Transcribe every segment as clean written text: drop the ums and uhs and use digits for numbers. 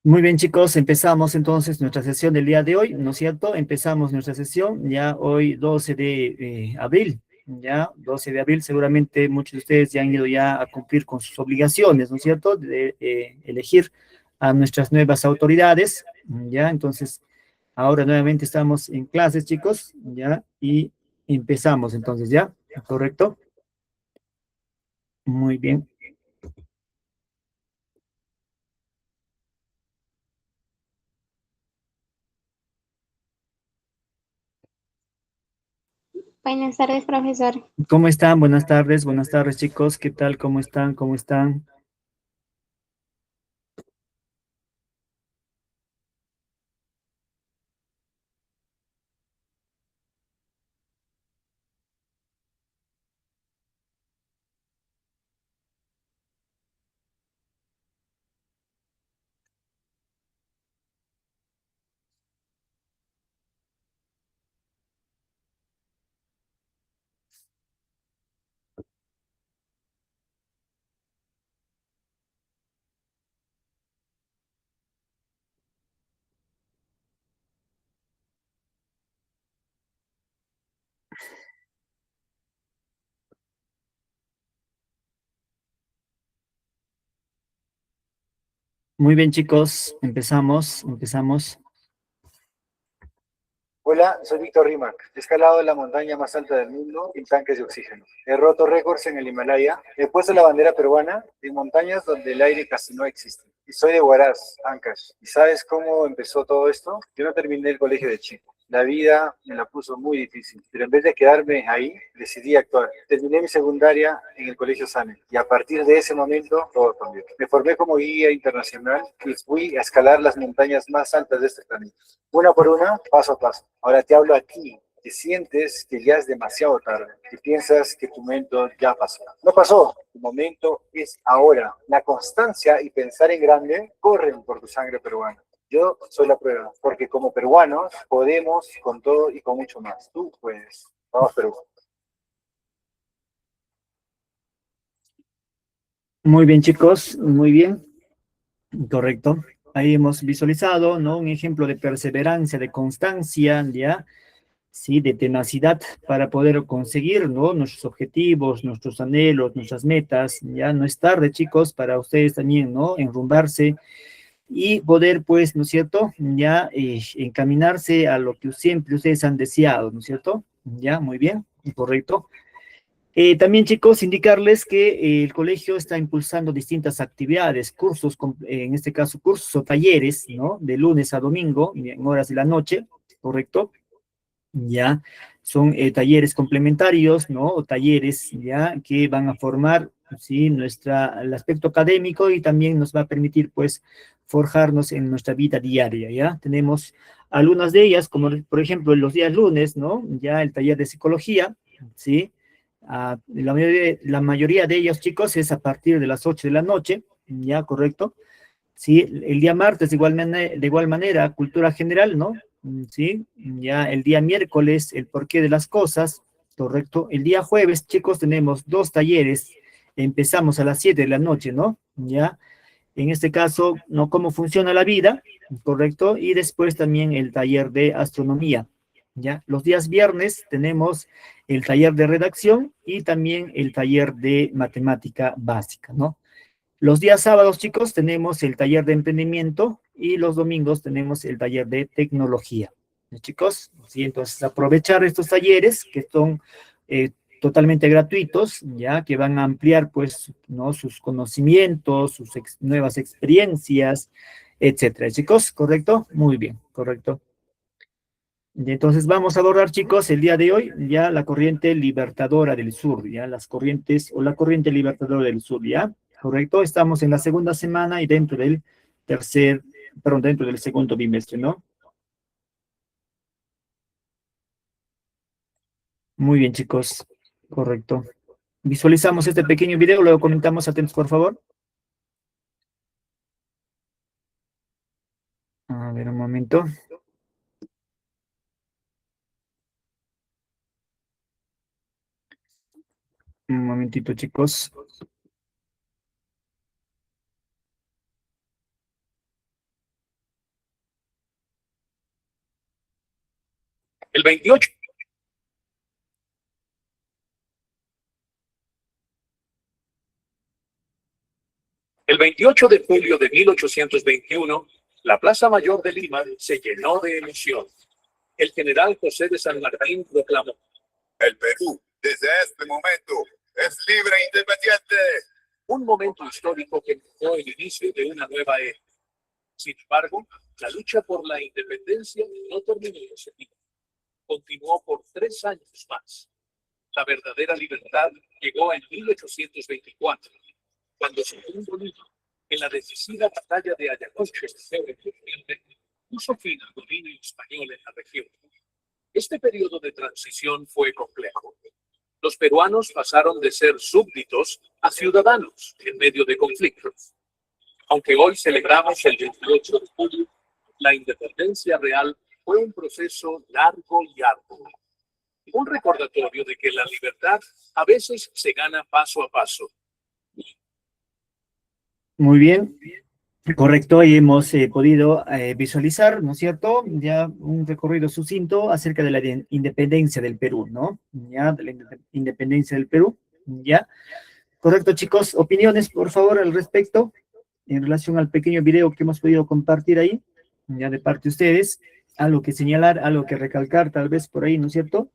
Muy bien, chicos, empezamos entonces nuestra sesión del día de hoy, ¿no es cierto? Empezamos nuestra sesión ya hoy 12 de abril, ya 12 de abril, seguramente muchos de ustedes ya han ido ya a cumplir con sus obligaciones, ¿no es cierto? De elegir a nuestras nuevas autoridades, ya, entonces ahora nuevamente estamos en clases, chicos, ya, y empezamos entonces, ¿ya? ¿Correcto? Muy bien. Buenas tardes, profesor. ¿Cómo están? Buenas tardes, chicos, ¿qué tal? ¿Cómo están? ¿Cómo están? Muy bien, chicos, empezamos. Hola, soy Víctor Rimac. He escalado la montaña más alta del mundo en tanques de oxígeno. He roto récords en el Himalaya. He puesto la bandera peruana en montañas donde el aire casi no existe. Y soy de Huaraz, Ancash. ¿Y sabes cómo empezó todo esto? Yo no terminé el colegio de chico. La vida me la puso muy difícil, pero en vez de quedarme ahí, decidí actuar. Terminé mi secundaria en el Colegio Sane y a partir de ese momento todo cambió. Me formé como guía internacional y fui a escalar las montañas más altas de este planeta. Una por una, paso a paso. Ahora te hablo a ti, que sientes que ya es demasiado tarde, que piensas que tu momento ya pasó. No pasó, tu momento es ahora. La constancia y pensar en grande corren por tu sangre peruana. Yo soy la prueba, porque como peruanos podemos con todo y con mucho más. Tú puedes. Vamos, Perú. Muy bien, chicos, muy bien, correcto. Ahí hemos visualizado, ¿no? Un ejemplo de perseverancia, de constancia, ¿ya? Sí, de tenacidad para poder conseguir, ¿no? Nuestros objetivos, nuestros anhelos, nuestras metas. Ya no es tarde, chicos, para ustedes también, ¿no? Enrumbarse y poder, pues, ¿no es cierto? Ya encaminarse a lo que siempre ustedes han deseado, ¿no es cierto? Ya, muy bien, correcto. También, chicos, indicarles que el colegio está impulsando distintas actividades, cursos, en este caso, cursos o talleres, ¿no? De lunes a domingo, en horas de la noche, ¿correcto? Ya, son talleres complementarios, ¿no? O talleres, ya, que van a formar, ¿sí? El aspecto académico y también nos va a permitir, pues, forjarnos en nuestra vida diaria, ¿ya? Tenemos algunas de ellas, como por ejemplo los días lunes, ¿no? Ya el taller de psicología, ¿sí? La mayoría de ellos, chicos, es a partir de las 8 de la noche, ¿ya? Correcto. Sí, el día martes de igual manera, cultura general, ¿no? Sí, ya el día miércoles, el porqué de las cosas, correcto. El día jueves, chicos, tenemos dos talleres, empezamos a las 7 de la noche, ¿no? Ya, en este caso, ¿no? Cómo funciona la vida, correcto. Y después también el taller de astronomía, ¿ya? Los días viernes tenemos el taller de redacción y también el taller de matemática básica, ¿no? Los días sábados, chicos, tenemos el taller de emprendimiento y los domingos tenemos el taller de tecnología. Chicos, sí, entonces aprovechar estos talleres que son totalmente gratuitos, ya que van a ampliar, pues, ¿no? Sus conocimientos, sus nuevas experiencias, etcétera. Chicos, ¿correcto? Muy bien, correcto. Y entonces vamos a abordar, chicos, el día de hoy ya la corriente libertadora del sur, ya las corrientes o la corriente libertadora del sur, ¿ya? ¿Correcto? Estamos en la segunda semana y dentro del dentro del segundo bimestre, ¿no? Muy bien, chicos, correcto. Visualizamos este pequeño video, luego comentamos, atentos, por favor. A ver, un momento. Un momentito, chicos. 28. El 28 de julio de 1821, la Plaza Mayor de Lima se llenó de emoción. El general José de San Martín proclamó: El Perú, desde este momento, es libre e independiente. Un momento histórico que marcó el inicio de una nueva era. Sin embargo, la lucha por la independencia no terminó ese día. Continuó por 3 años más. La verdadera libertad llegó en 1824, cuando Simón Bolívar, en la decisiva batalla de Ayacucho, puso fin al dominio español en la región. Este periodo de transición fue complejo. Los peruanos pasaron de ser súbditos a ciudadanos en medio de conflictos. Aunque hoy celebramos el 28 de julio, la independencia real fue un proceso largo y arduo. Un recordatorio de que la libertad a veces se gana paso a paso. Muy bien, correcto, y hemos podido visualizar, ¿no es cierto?, ya un recorrido sucinto acerca de la independencia del Perú, ¿no? Ya, de la independencia del Perú, ya. Correcto, chicos, opiniones, por favor, al respecto, en relación al pequeño video que hemos podido compartir ahí, ya de parte de ustedes, algo que señalar, algo que recalcar, tal vez por ahí, ¿no es cierto?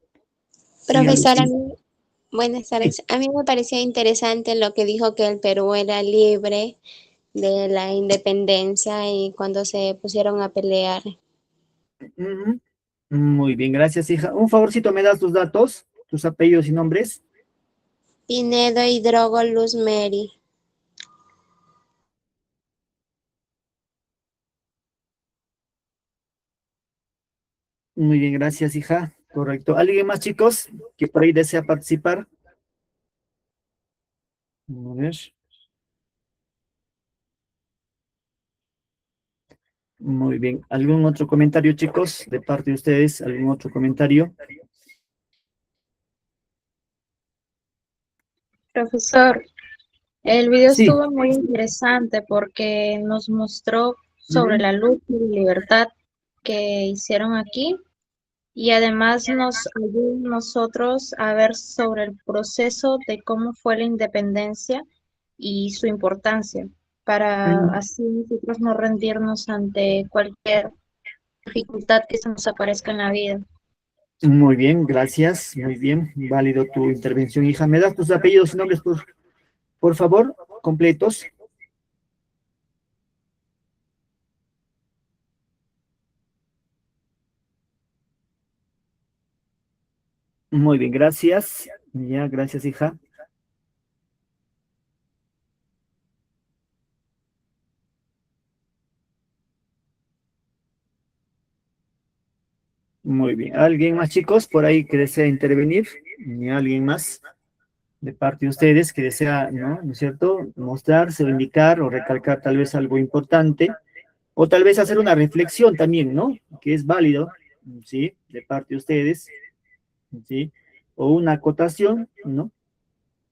Profesor, Sí, buenas tardes. A mí me parecía interesante lo que dijo que el Perú era libre de la independencia y cuando se pusieron a pelear. ujú. Muy bien, gracias, hija. Un favorcito, ¿me das tus datos, tus apellidos y nombres? Pinedo y Drogo Luz Mary. Muy bien, gracias, hija. Correcto. ¿Alguien más, chicos, que por ahí desea participar? A ver. Muy bien. ¿Algún otro comentario, chicos, de parte de ustedes? ¿Algún otro comentario? Profesor, el video Sí. estuvo muy interesante porque nos mostró sobre la lucha y libertad que hicieron aquí y además nos ayudó a nosotros a ver sobre el proceso de cómo fue la independencia y su importancia para Mm, así nosotros no rendirnos ante cualquier dificultad que se nos aparezca en la vida. Muy bien, gracias. Muy bien. Válido tu intervención, hija. ¿Me das tus apellidos y nombres, por favor, completos? Muy bien, gracias. Ya, gracias, hija. Muy bien. ¿Alguien más, chicos, por ahí que desea intervenir? ¿Ni alguien más de parte de ustedes que desea, ¿no es cierto?, mostrarse o indicar o recalcar tal vez algo importante, o tal vez hacer una reflexión también, ¿no?, que es válido, ¿sí?, de parte de ustedes, ¿sí?, o una acotación, ¿no?,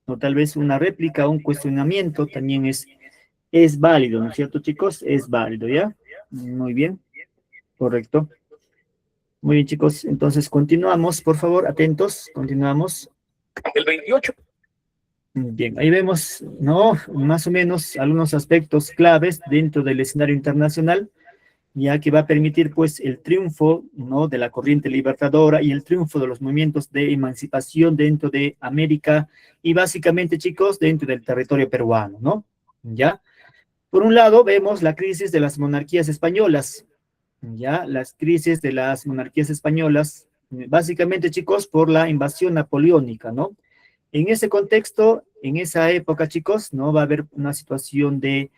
o tal vez una réplica o un cuestionamiento también es válido, ¿no es cierto, chicos? Es válido, ¿ya? Muy bien, correcto. Muy bien, chicos, entonces continuamos, por favor, atentos, continuamos. El 28. Bien, ahí vemos, ¿no?, más o menos algunos aspectos claves dentro del escenario internacional, ya que va a permitir, pues, el triunfo, ¿no?, de la corriente libertadora y el triunfo de los movimientos de emancipación dentro de América y básicamente, chicos, dentro del territorio peruano, ¿no? ¿Ya? Por un lado, vemos la crisis de las monarquías españolas, ¿ya? Las crisis de las monarquías españolas, básicamente, chicos, por la invasión napoleónica, ¿no? En ese contexto, en esa época, chicos, no va a haber una situación de,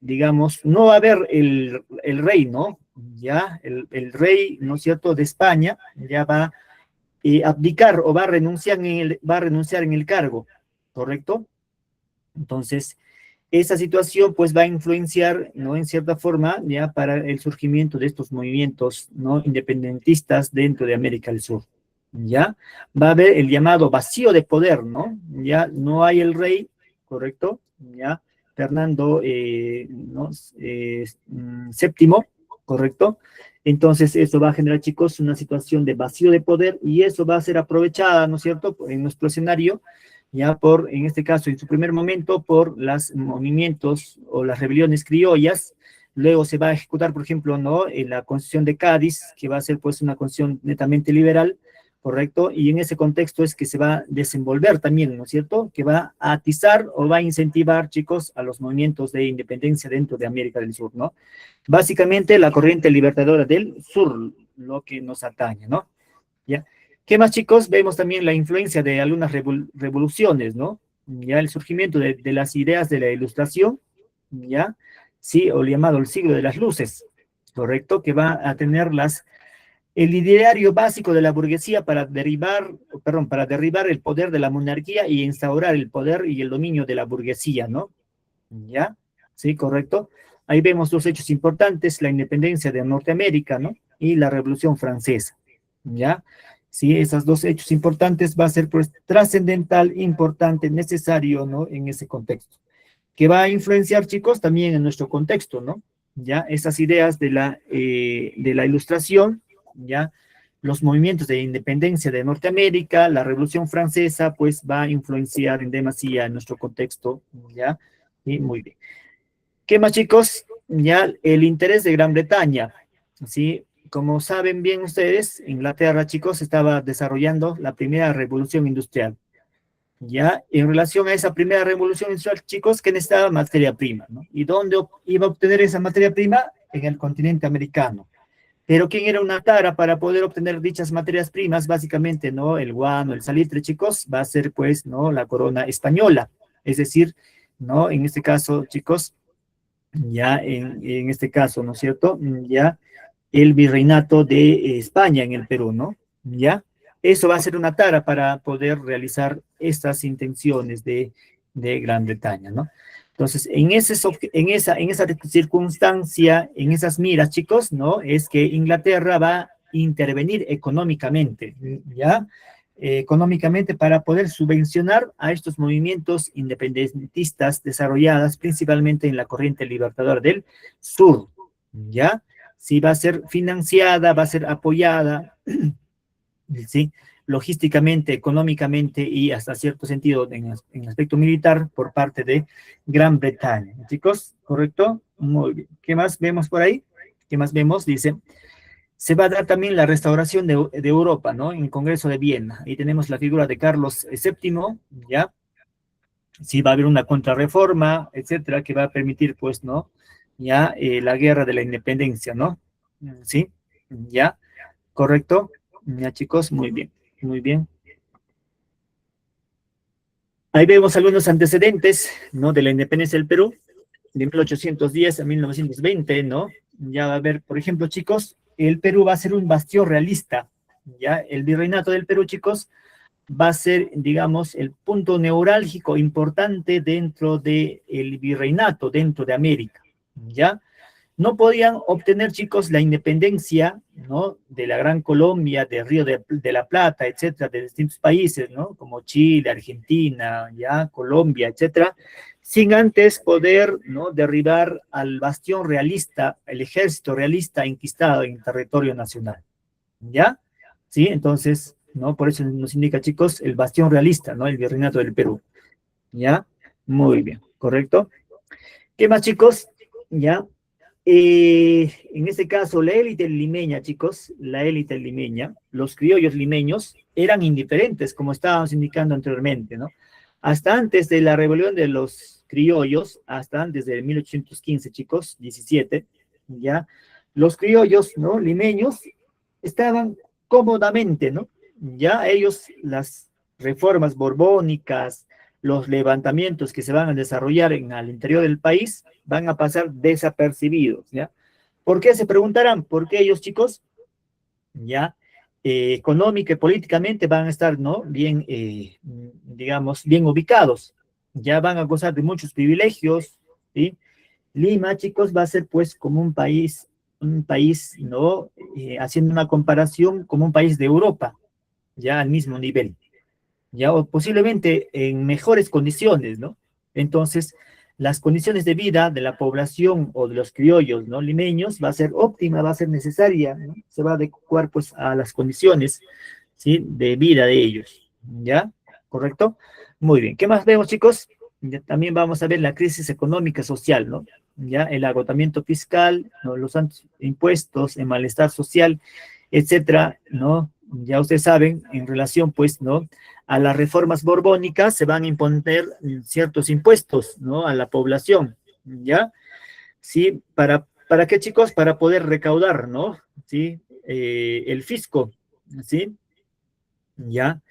digamos, no va a haber el rey, ¿no? Ya, el rey, ¿no es cierto?, de España, ya va a abdicar o va a renunciar en el cargo, ¿correcto? Entonces, esa situación pues va a influenciar, ¿no?, en cierta forma, ya para el surgimiento de estos movimientos, ¿no?, independentistas dentro de América del Sur, ¿ya? Va a haber el llamado vacío de poder, ¿no? Ya no hay el rey, ¿correcto? ¿Ya? Fernando, ¿no?, séptimo, ¿correcto? Entonces, eso va a generar, chicos, una situación de vacío de poder y eso va a ser aprovechada, ¿no es cierto?, en nuestro escenario, ya por, en este caso, en su primer momento, por los movimientos o las rebeliones criollas. Luego se va a ejecutar, por ejemplo, ¿no?, en la Constitución de Cádiz, que va a ser, pues, una constitución netamente liberal, ¿correcto? Y en ese contexto es que se va a desenvolver también, ¿no es cierto?, que va a atizar o va a incentivar, chicos, a los movimientos de independencia dentro de América del Sur, ¿no? Básicamente la corriente libertadora del sur, lo que nos atañe, ¿no? ¿Ya? ¿Qué más, chicos? Vemos también la influencia de algunas revoluciones, ¿no? Ya el surgimiento de las ideas de la Ilustración, ¿ya? Sí, o llamado el siglo de las luces, ¿correcto? Que va a tener el ideario básico de la burguesía para derribar el poder de la monarquía y instaurar el poder y el dominio de la burguesía, ¿no? ¿Ya? Sí, correcto. Ahí vemos dos hechos importantes, la independencia de Norteamérica, ¿no? Y la Revolución Francesa, ¿ya? Sí, esos dos hechos importantes va a ser, pues, trascendental, importante, necesario, ¿no?, en ese contexto. Que va a influenciar, chicos, también en nuestro contexto, ¿no? Ya, esas ideas de la Ilustración, ya, los movimientos de independencia de Norteamérica, la Revolución Francesa, pues, va a influenciar en demasía en nuestro contexto, ¿ya? Y muy bien. ¿Qué más, chicos? Ya, el interés de Gran Bretaña, ¿sí? Como saben bien ustedes, Inglaterra, chicos, estaba desarrollando la primera revolución industrial. Ya, en relación a esa primera revolución industrial, chicos, que necesitaba materia prima, ¿no? ¿Y dónde iba a obtener esa materia prima? En el continente americano. Pero ¿quién era una tara para poder obtener dichas materias primas? Básicamente, ¿no? El guano, el salitre, chicos, va a ser, pues, ¿no?, la corona española. Es decir, ¿no?, en este caso, chicos, ya en este caso, ¿no es cierto?, ya el virreinato de España en el Perú, ¿no? ¿Ya? Eso va a ser una tara para poder realizar estas intenciones de Gran Bretaña, ¿no? Entonces, en esa circunstancia, en esas miras, chicos, ¿no?, es que Inglaterra va a intervenir económicamente, ¿ya? Económicamente para poder subvencionar a estos movimientos independentistas desarrolladas principalmente en la corriente libertadora del sur, ¿ya? Sí, va a ser financiada, va a ser apoyada, ¿sí?, logísticamente, económicamente y hasta cierto sentido en aspecto militar por parte de Gran Bretaña. Chicos, ¿correcto? Muy bien. ¿Qué más vemos por ahí? ¿Qué más vemos? Dice, se va a dar también la restauración de Europa, ¿no?, en el Congreso de Viena. Ahí tenemos la figura de Carlos VII, ¿ya? Sí, va a haber una contrarreforma, etcétera, que va a permitir, pues, ¿no?, ya la guerra de la independencia, ¿no? ¿Sí? ¿Ya? ¿Correcto? Ya, chicos, muy bien, muy bien. Ahí vemos algunos antecedentes, ¿no?, de la independencia del Perú, de 1810 a 1920, ¿no? Ya va a haber, por ejemplo, chicos, el Perú va a ser un bastión realista, ¿ya? El virreinato del Perú, chicos, va a ser, digamos, el punto neurálgico importante dentro del virreinato, dentro de América, ¿ya? No podían obtener, chicos, la independencia, ¿no?, de la Gran Colombia, de Río de la Plata, etcétera, de distintos países, ¿no?, como Chile, Argentina, ya, Colombia, etcétera, sin antes poder, ¿no?, derribar al bastión realista, el ejército realista enquistado en territorio nacional, ¿ya? ¿Sí? Entonces, ¿no?, por eso nos indica, chicos, el bastión realista, ¿no?, el virreinato del Perú, ¿ya? Muy bien, ¿correcto? ¿Qué más, chicos? ¿Ya? En este caso, la élite limeña, chicos, la élite limeña, los criollos limeños, eran indiferentes, como estábamos indicando anteriormente, ¿no? Hasta antes de la rebelión de los criollos, hasta antes de 1815, chicos, 17, ya, los criollos, ¿no?, limeños, estaban cómodamente, ¿no? Ya ellos, las reformas borbónicas, los levantamientos que se van a desarrollar al interior del país van a pasar desapercibidos, ¿ya? ¿Por qué? Se preguntarán, porque ellos, chicos, ya, económica y políticamente van a estar, ¿no?, bien, digamos, bien ubicados, ya van a gozar de muchos privilegios, ¿sí? Lima, chicos, va a ser, pues, como un país, ¿no?, haciendo una comparación como un país de Europa, ya al mismo nivel, ya, o posiblemente en mejores condiciones, ¿no? Entonces, las condiciones de vida de la población o de los criollos, ¿no? Limeños va a ser óptima, va a ser necesaria, ¿no? Se va a adecuar, pues, a las condiciones, ¿sí? De vida de ellos, ¿ya? ¿Correcto? Muy bien. ¿Qué más vemos, chicos? Ya también vamos a ver la crisis económica social, ¿no? Ya el agotamiento fiscal, ¿no? Los altos impuestos, el malestar social, etcétera, ¿no? Ya ustedes saben, en relación, pues, ¿no? A las reformas borbónicas se van a imponer ciertos impuestos, ¿no? A la población, ¿ya? Sí, ¿para qué, chicos? Para poder recaudar, ¿no? Sí, el fisco, ¿sí? ¿Ya?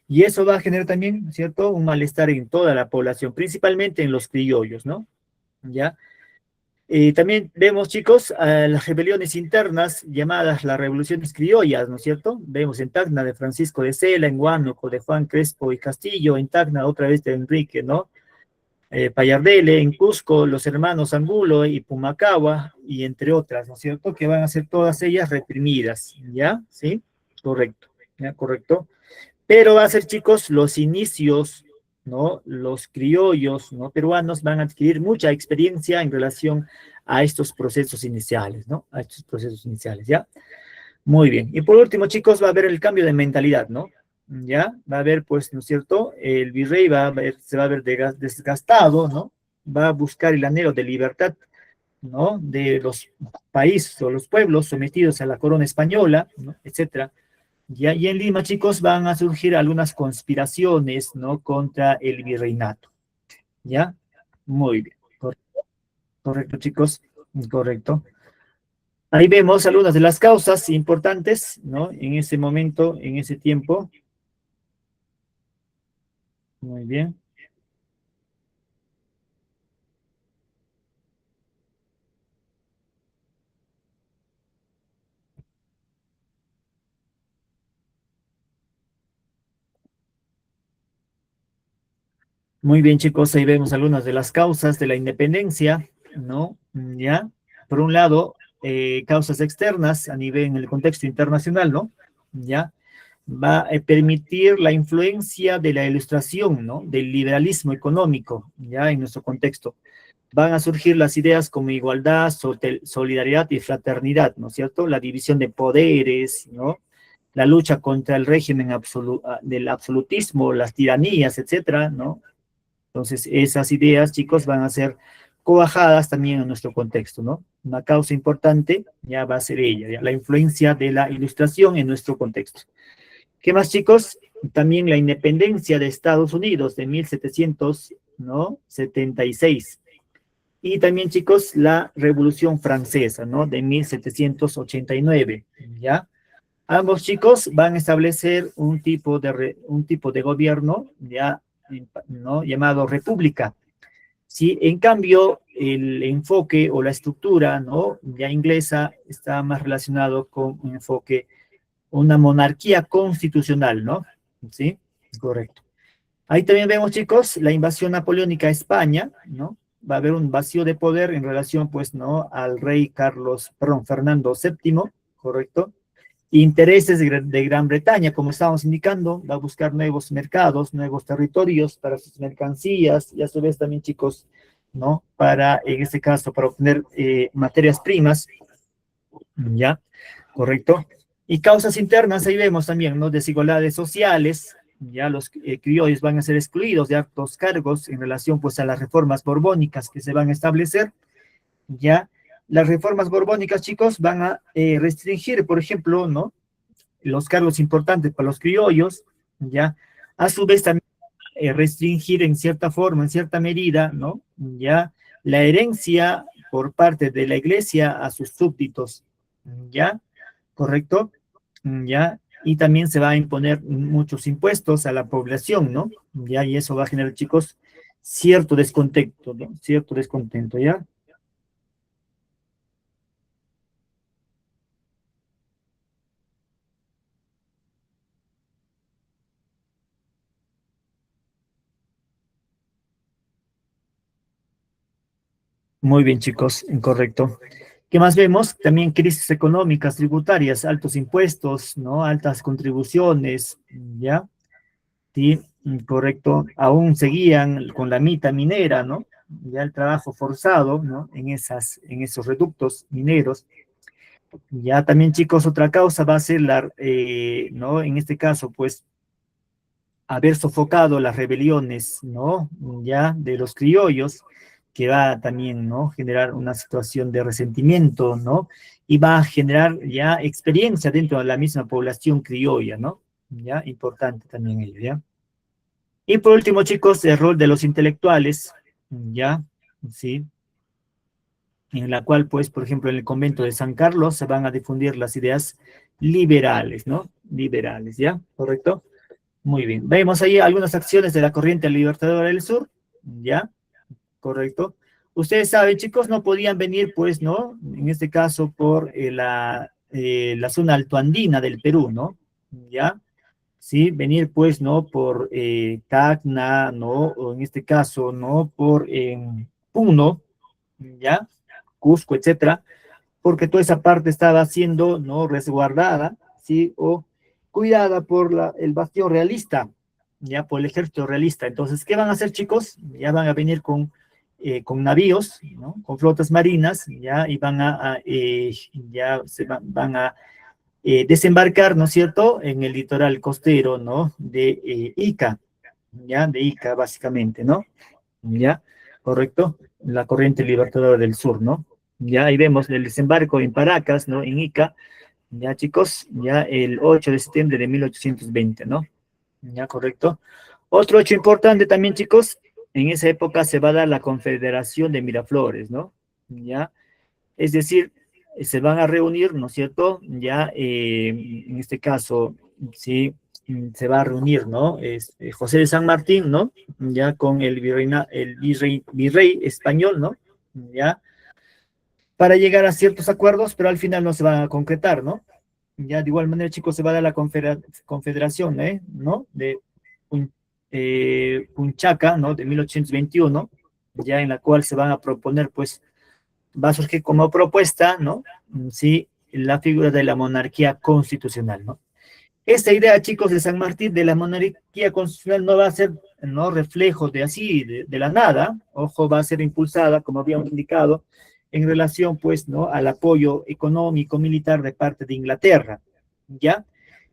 Y eso va a generar también, ¿cierto? Un malestar en toda la población, principalmente en los criollos, ¿no? ¿Ya? También vemos, chicos, las rebeliones internas llamadas las revoluciones criollas, ¿no es cierto? Vemos en Tacna de Francisco de Sela, en Huánuco de Juan Crespo y Castillo, en Tacna otra vez de Enrique, ¿no? Payardele, en Cusco, los hermanos Angulo y Pumacahua, y entre otras, ¿no es cierto? Que van a ser todas ellas reprimidas, ¿ya? ¿Sí? Correcto, ¿ya? Correcto. Pero va a ser, chicos, los inicios, ¿no? Los criollos, ¿no? Peruanos van a adquirir mucha experiencia en relación a estos procesos iniciales, ¿no? A estos procesos iniciales, ¿ya? Muy bien. Y por último, chicos, va a haber el cambio de mentalidad, ¿no? ¿Ya? Va a haber, pues, ¿no es cierto? El virrey se va a ver desgastado, ¿no? Va a buscar el anhelo de libertad, ¿no? De los países o los pueblos sometidos a la corona española, ¿no? Etcétera. Ya, y en Lima, chicos, van a surgir algunas conspiraciones, ¿no? Contra el virreinato. ¿Ya? Muy bien. Correcto, chicos. Correcto. Ahí vemos algunas de las causas importantes, ¿no? En ese momento, en ese tiempo. Muy bien. Muy bien, chicos, ahí vemos algunas de las causas de la independencia, ¿no? ¿Ya? Por un lado, causas externas a nivel en el contexto internacional, ¿no? ¿Ya? Va a permitir la influencia de la ilustración, ¿no? Del liberalismo económico, ¿ya? En nuestro contexto. Van a surgir las ideas como igualdad, solidaridad y fraternidad, ¿no es cierto? La división de poderes, ¿no? La lucha contra el régimen del absolutismo, las tiranías, etcétera, ¿no? Entonces, esas ideas, chicos, van a ser coajadas también en nuestro contexto, ¿no? Una causa importante ya va a ser ella, ¿ya? La influencia de la ilustración en nuestro contexto. ¿Qué más, chicos? También la independencia de Estados Unidos de 1776. Y también, chicos, la Revolución Francesa, ¿no? De 1789, ¿ya? Ambos, chicos, van a establecer un tipo de gobierno, ya, ¿no? Llamado república. Sí, en cambio, el enfoque o la estructura, ¿no? Ya inglesa está más relacionado con un enfoque, una monarquía constitucional, ¿no? Sí, correcto. Ahí también vemos, chicos, la invasión napoleónica a España, ¿no? Va a haber un vacío de poder en relación, pues, ¿no? Al rey Fernando VII, ¿correcto? Intereses de Gran Bretaña, como estábamos indicando, va a buscar nuevos mercados, nuevos territorios para sus mercancías, y a su vez también, chicos, ¿no? Para, en este caso, para obtener materias primas, ¿ya? ¿Correcto? Y causas internas, ahí vemos también, ¿no? Desigualdades sociales, ya los criollos van a ser excluidos de altos cargos en relación, pues, a las reformas borbónicas que se van a establecer, ya. Las reformas borbónicas, chicos, van a restringir, por ejemplo, ¿no? Los cargos importantes para los criollos, ya. A su vez también restringir en cierta forma, en cierta medida, ¿no? Ya, la herencia por parte de la iglesia a sus súbditos, ¿ya? ¿Correcto? ¿Ya? Y también se va a imponer muchos impuestos a la población, ¿no? ¿Ya? Y eso va a generar, chicos, cierto descontento, ¿no? Cierto descontento, ¿ya? Muy bien, chicos, correcto. ¿Qué más vemos? También crisis económicas, tributarias, altos impuestos, ¿no? Altas contribuciones, ¿ya? ¿Sí? correcto, aún seguían con la mita minera, ¿no? Ya el trabajo forzado, ¿no? En esos reductos mineros. Ya también, chicos, otra causa va a ser ¿no? En este caso, pues, haber sofocado las rebeliones, ¿no? Ya de los criollos, que va también, ¿no? Generar una situación de resentimiento, ¿no? Y va a generar ya experiencia dentro de la misma población criolla, ¿no? Ya, importante también ello, ¿ya? Y por último, chicos, el rol de los intelectuales, ¿ya? Sí, en la cual, pues, por ejemplo, en el convento de San Carlos se van a difundir las ideas liberales, ¿no? Liberales, ¿ya? ¿Correcto? Muy bien. Vemos ahí algunas acciones de la corriente libertadora del sur, ¿ya? Correcto. Ustedes saben, chicos, no podían venir, pues, ¿no? En este caso, por la zona altoandina del Perú, ¿no? ¿Ya? Sí, venir, pues, ¿no? Por Tacna, ¿no? O en este caso, ¿no? Por Puno, ¿ya? Cusco, etcétera, porque toda esa parte estaba siendo, ¿no? Resguardada, ¿sí? O cuidada por el bastión realista, ya por el ejército realista. Entonces, ¿qué van a hacer, chicos? Ya van a venir con navíos, ¿no? Con flotas marinas, ya, y ya van a desembarcar, ¿no es cierto?, en el litoral costero, ¿no?, de Ica, ya, de Ica, básicamente, ¿no? Ya, correcto, la corriente libertadora del sur, ¿no? Ya ahí vemos el desembarco en Paracas, ¿no? En Ica, ya chicos, ya el 8 de septiembre de 1820, ¿no? Ya, correcto. Otro hecho importante también, chicos, en esa época se va a dar la Confederación de Miraflores, ¿no? Ya, es decir, se van a reunir, ¿no es cierto? Ya, en este caso, sí, se va a reunir, ¿no? José de San Martín, ¿no? Ya con virrey español, ¿no? Ya, para llegar a ciertos acuerdos, pero al final no se van a concretar, ¿no? Ya, de igual manera, chicos, se va a dar la confederación, ¿no? De Punchaca, ¿no? De 1821, ya en la cual se van a proponer, pues, va a surgir como propuesta, ¿no? Sí, la figura de la monarquía constitucional, ¿no? Esta idea, chicos, de San Martín de la monarquía constitucional no va a ser, ¿no?, reflejo de así, de la nada, ojo, va a ser impulsada, como habíamos indicado, en relación, pues, ¿no?, al apoyo económico, militar de parte de Inglaterra, ¿ya?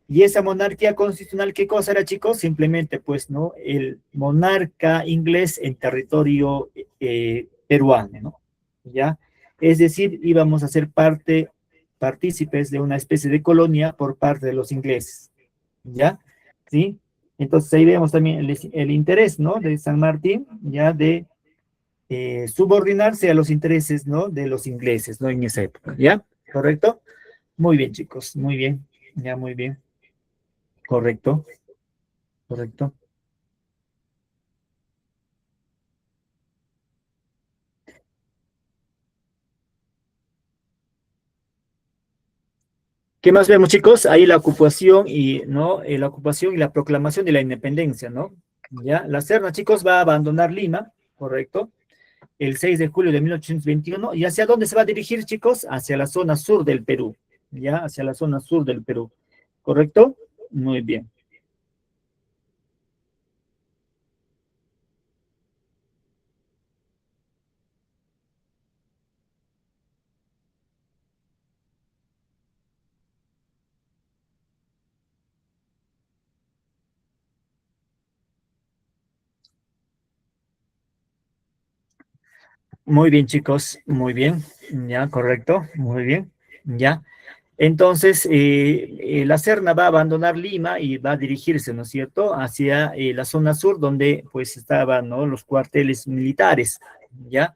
Y esa monarquía constitucional, ¿qué cosa era, chicos? Simplemente, pues, ¿no?, el monarca inglés en territorio peruano, ¿no? ¿Ya? Es decir, íbamos a ser partícipes de una especie de colonia por parte de los ingleses, ¿ya? ¿Sí? Entonces ahí vemos también el interés, ¿no?, de San Martín, ya de subordinarse a los intereses, ¿no?, de los ingleses, ¿no?, en esa época, ¿ya? ¿Correcto? Muy bien, chicos, muy bien, ya, muy bien. Correcto, correcto. ¿Qué más vemos, chicos? Ahí la ocupación y, ¿no? La ocupación y la proclamación de la independencia, ¿no? Ya, la Serna, chicos, va a abandonar Lima, ¿correcto? El 6 de julio de 1821. ¿Y hacia dónde se va a dirigir, chicos? Hacia la zona sur del Perú, ¿ya? Hacia la zona sur del Perú, ¿correcto? Muy bien. Muy bien, chicos, muy bien, ya, correcto, muy bien, ya. Entonces, la Serna va a abandonar Lima y va a dirigirse, ¿no es cierto?, hacia la zona sur, donde pues estaban, ¿no?, los cuarteles militares, ¿ya?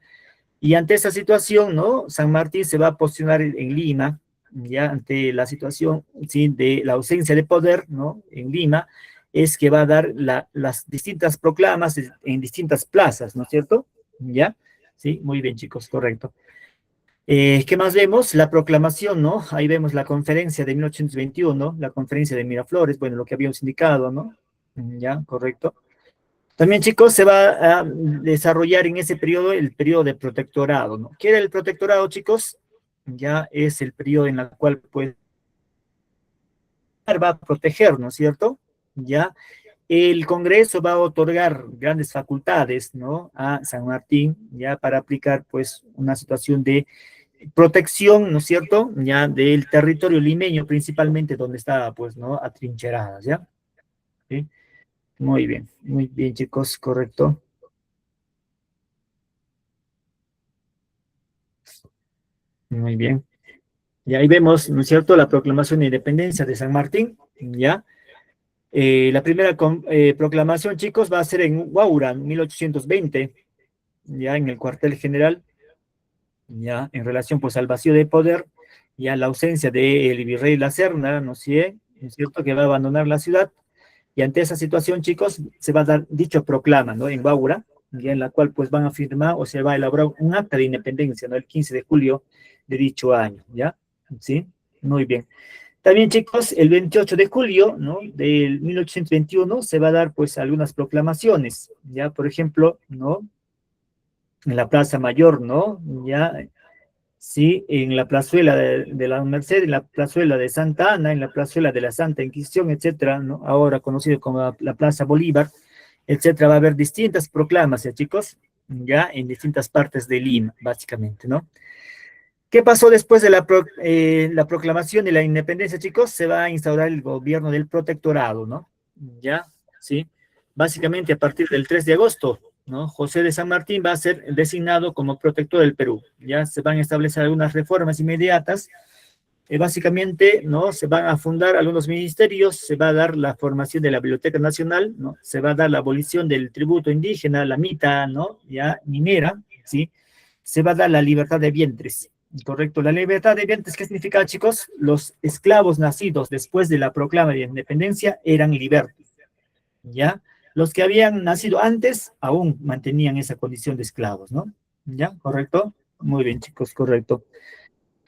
Y ante esa situación, ¿no?, San Martín se va a posicionar en Lima, ya, ante la situación, sí, de la ausencia de poder, ¿no?, en Lima, es que va a dar las distintas proclamas en distintas plazas, ¿no es cierto? ¿Ya? Sí, muy bien, chicos, correcto. ¿Qué más vemos? La proclamación, ¿no? Ahí vemos la conferencia de 1821, la conferencia de Miraflores, bueno, lo que habíamos indicado, ¿no? Ya, correcto. También, chicos, se va a desarrollar en ese periodo el periodo de protectorado, ¿no? ¿Qué era el protectorado, chicos? Ya es el periodo en el cual, pues, va a proteger, ¿no es cierto? Ya, el Congreso va a otorgar grandes facultades, ¿no?, a San Martín, ya para aplicar, pues, una situación de protección, ¿no es cierto?, ya del territorio limeño, principalmente donde estaba, pues, ¿no?, atrincheradas, ¿ya? ¿Sí? Muy bien, chicos, correcto. Muy bien. Y ahí vemos, ¿no es cierto?, la proclamación de independencia de San Martín, ¿ya? La primera proclamación, chicos, va a ser en Huaura, en 1820, ya en el cuartel general, ya en relación, pues, al vacío de poder, ya la ausencia del virrey La Serna, ¿no es cierto?, que va a abandonar la ciudad, y ante esa situación, chicos, se va a dar dicho proclama, ¿no?, en Huaura, ya en la cual, pues, van a firmar o se va a elaborar un acta de independencia, ¿no?, el 15 de julio de dicho año, ¿ya? ¿Sí? Muy bien. También, chicos, el 28 de julio, ¿no?, del 1821 se va a dar, pues, algunas proclamaciones, ¿ya? Por ejemplo, ¿no?, en la Plaza Mayor, ¿no?, ya, sí, en la plazuela de la Merced, en la plazuela de Santa Ana, en la plazuela de la Santa Inquisición, etcétera, ¿no?, ahora conocido como la Plaza Bolívar, etcétera. Va a haber distintas proclamas, ¿ya, chicos? Ya, en distintas partes de Lima, básicamente, ¿no? ¿Qué pasó después de la proclamación de la independencia, chicos? Se va a instaurar el gobierno del protectorado, ¿no? ¿Ya? ¿Sí? Básicamente a partir del 3 de agosto, ¿no?, José de San Martín va a ser designado como protector del Perú. Ya se van a establecer algunas reformas inmediatas. Básicamente, ¿no?, se van a fundar algunos ministerios, se va a dar la formación de la Biblioteca Nacional, ¿no? Se va a dar la abolición del tributo indígena, la mita, ¿no?, ya minera, ¿sí? Se va a dar la libertad de vientres. Correcto, la libertad de vientres, ¿qué significa, chicos? Los esclavos nacidos después de la proclama de independencia eran libertos, ¿ya? Los que habían nacido antes aún mantenían esa condición de esclavos, ¿no? ¿Ya? ¿Correcto? Muy bien, chicos, correcto.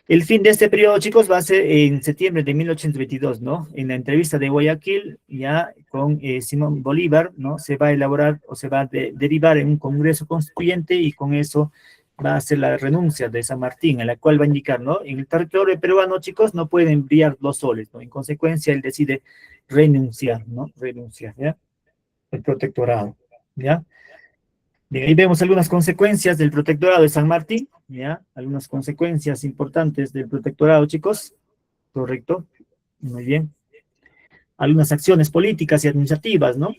El fin de este periodo, chicos, va a ser en septiembre de 1822, ¿no? En la entrevista de Guayaquil, ya con Simón Bolívar, ¿no?, se va a elaborar o se va a derivar en un congreso constituyente, y con eso va a ser la renuncia de San Martín, en la cual va a indicar, ¿no?, en el territorio peruano, chicos, no pueden brillar dos soles, ¿no? En consecuencia, él decide renunciar, ¿no? Renunciar, ¿ya? El protectorado, ¿ya? Bien, ahí vemos algunas consecuencias del protectorado de San Martín, ¿ya? Algunas consecuencias importantes del protectorado, chicos. Correcto. Muy bien. Algunas acciones políticas y administrativas, ¿no?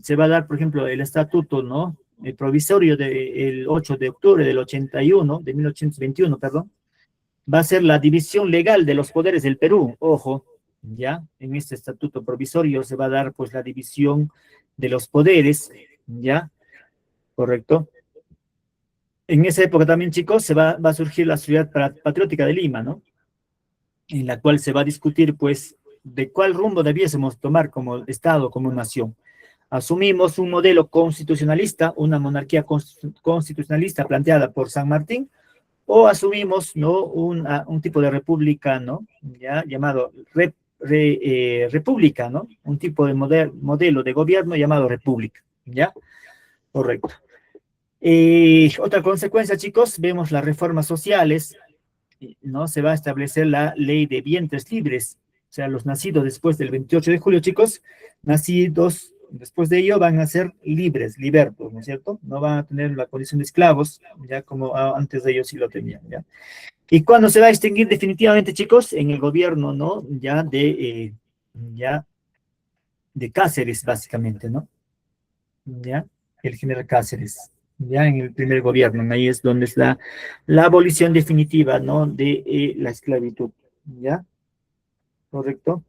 Se va a dar, por ejemplo, el estatuto, ¿no?, el provisorio del 8 de octubre del 81, de 1821, perdón. Va a ser la división legal de los poderes del Perú, ojo, ¿ya? En este estatuto provisorio se va a dar, pues, la división de los poderes, ¿ya? Correcto. En esa época también, chicos, va a surgir la Ciudad Patriótica de Lima, ¿no?, en la cual se va a discutir, pues, de cuál rumbo debiésemos tomar como Estado, como nación. Asumimos un modelo constitucionalista, una monarquía constitucionalista planteada por San Martín, o asumimos, ¿no?, un tipo de república, ¿no?, ya llamado república, ¿no?, un tipo de modelo de gobierno llamado república, ¿ya? Correcto. Otra consecuencia, chicos, vemos las reformas sociales, ¿no? Se va a establecer la ley de vientres libres, o sea, los nacidos después del 28 de julio, chicos, nacidos después de ello van a ser libres, libertos, ¿no es cierto? No van a tener la condición de esclavos, ya como antes de ellos sí lo tenían, ¿ya? ¿Y cuándo se va a extinguir definitivamente, chicos? En el gobierno, ¿no?, ya de Cáceres, básicamente, ¿no? ¿Ya? El general Cáceres, ya en el primer gobierno, ahí es donde está la abolición definitiva, ¿no?, de la esclavitud, ¿ya? ¿Correcto?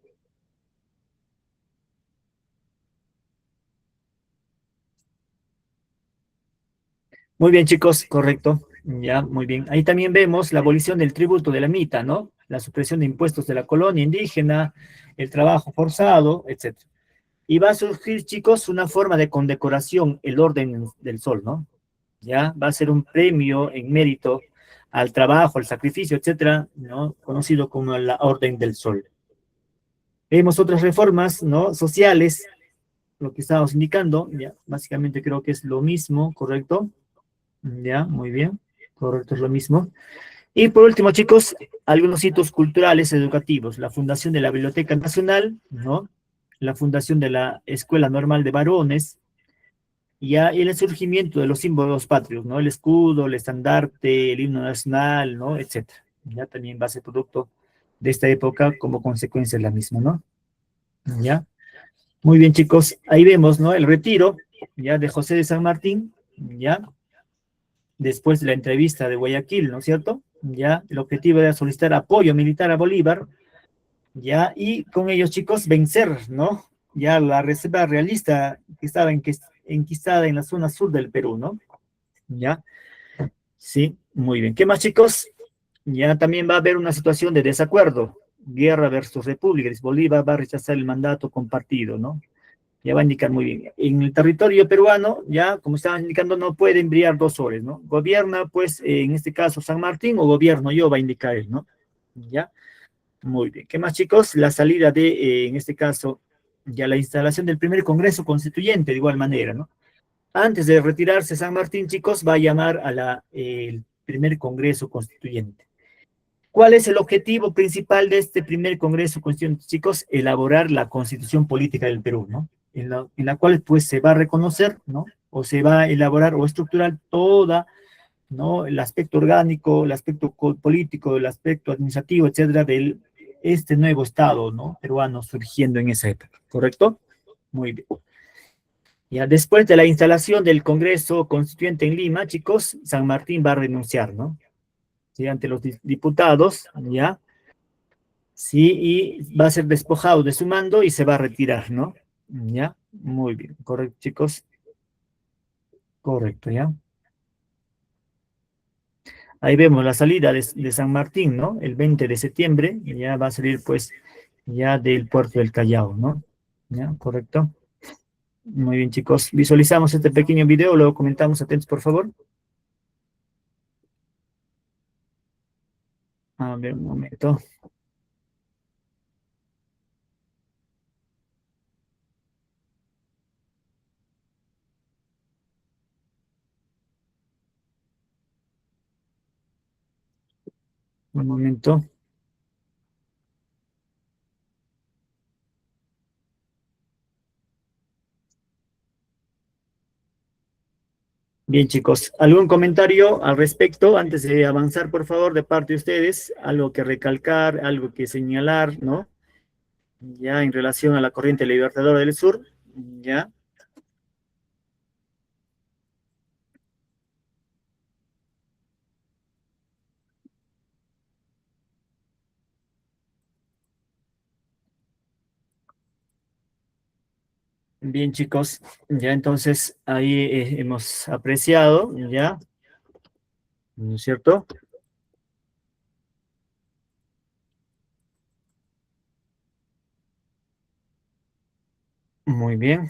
Muy bien, chicos, correcto, ya, muy bien. Ahí también vemos la abolición del tributo de la mita, ¿no?, la supresión de impuestos de la colonia indígena, el trabajo forzado, etc. Y va a surgir, chicos, una forma de condecoración, el Orden del Sol, ¿no? Ya va a ser un premio en mérito al trabajo, al sacrificio, etcétera, ¿no?, conocido como la Orden del Sol. Vemos otras reformas, ¿no?, sociales, lo que estábamos indicando, ya, básicamente creo que es lo mismo, ¿correcto? Ya, muy bien, correcto, es lo mismo. Y por último, chicos, algunos hitos culturales educativos, la fundación de la Biblioteca Nacional, ¿no?, la fundación de la Escuela Normal de Varones, ya, y el surgimiento de los símbolos patrios, ¿no? El escudo, el estandarte, el himno nacional, ¿no? Etcétera. Ya también va a ser producto de esta época como consecuencia de la misma, ¿no? Ya. Muy bien, chicos. Ahí vemos, ¿no? El retiro, ya, de José de San Martín, ya, después de la entrevista de Guayaquil, ¿no es cierto? Ya, el objetivo era solicitar apoyo militar a Bolívar, ya, y con ellos, chicos, vencer, ¿no? Ya la reserva realista que estaba enquistada en la zona sur del Perú, ¿no? Ya, sí, muy bien. ¿Qué más, chicos? Ya también va a haber una situación de desacuerdo, guerra versus república. Bolívar va a rechazar el mandato compartido, ¿no? Ya va a indicar muy bien. En el territorio peruano, ya, como estaba indicando, no pueden brillar dos soles, ¿no? Gobierna, pues, en este caso, San Martín, o gobierno yo, va a indicar él, ¿no? Ya, muy bien. ¿Qué más, chicos? La salida de, en este caso, ya la instalación del primer Congreso Constituyente, de igual manera, ¿no? Antes de retirarse San Martín, chicos, va a llamar a el primer Congreso Constituyente. ¿Cuál es el objetivo principal de este primer Congreso Constituyente, chicos? Elaborar la Constitución Política del Perú, ¿no? En la cual, pues, se va a reconocer, ¿no? O se va a elaborar o estructurar toda, ¿no? El aspecto orgánico, el aspecto político, el aspecto administrativo, etcétera, de este nuevo Estado, ¿no? Peruano surgiendo en esa época, ¿correcto? Muy bien. Ya, después de la instalación del Congreso Constituyente en Lima, chicos, San Martín va a renunciar, ¿no? Sí, ante los diputados, ¿ya? Sí, y va a ser despojado de su mando y se va a retirar, ¿no? ¿Ya? Muy bien, correcto, chicos. Correcto, ¿ya? Ahí vemos la salida de San Martín, ¿no? El 20 de septiembre, ya va a salir, pues, ya del puerto del Callao, ¿no? ¿Ya? Correcto. Muy bien, chicos. Visualizamos este pequeño video, luego comentamos. Atentos, por favor. A ver, un momento. Un momento. Bien, chicos, ¿algún comentario al respecto antes de avanzar, por favor, de parte de ustedes? Algo que recalcar, algo que señalar, ¿no? Ya en relación a la corriente libertadora del sur, ya. Bien, chicos, ya entonces ahí hemos apreciado, ya, ¿no es cierto? Muy bien.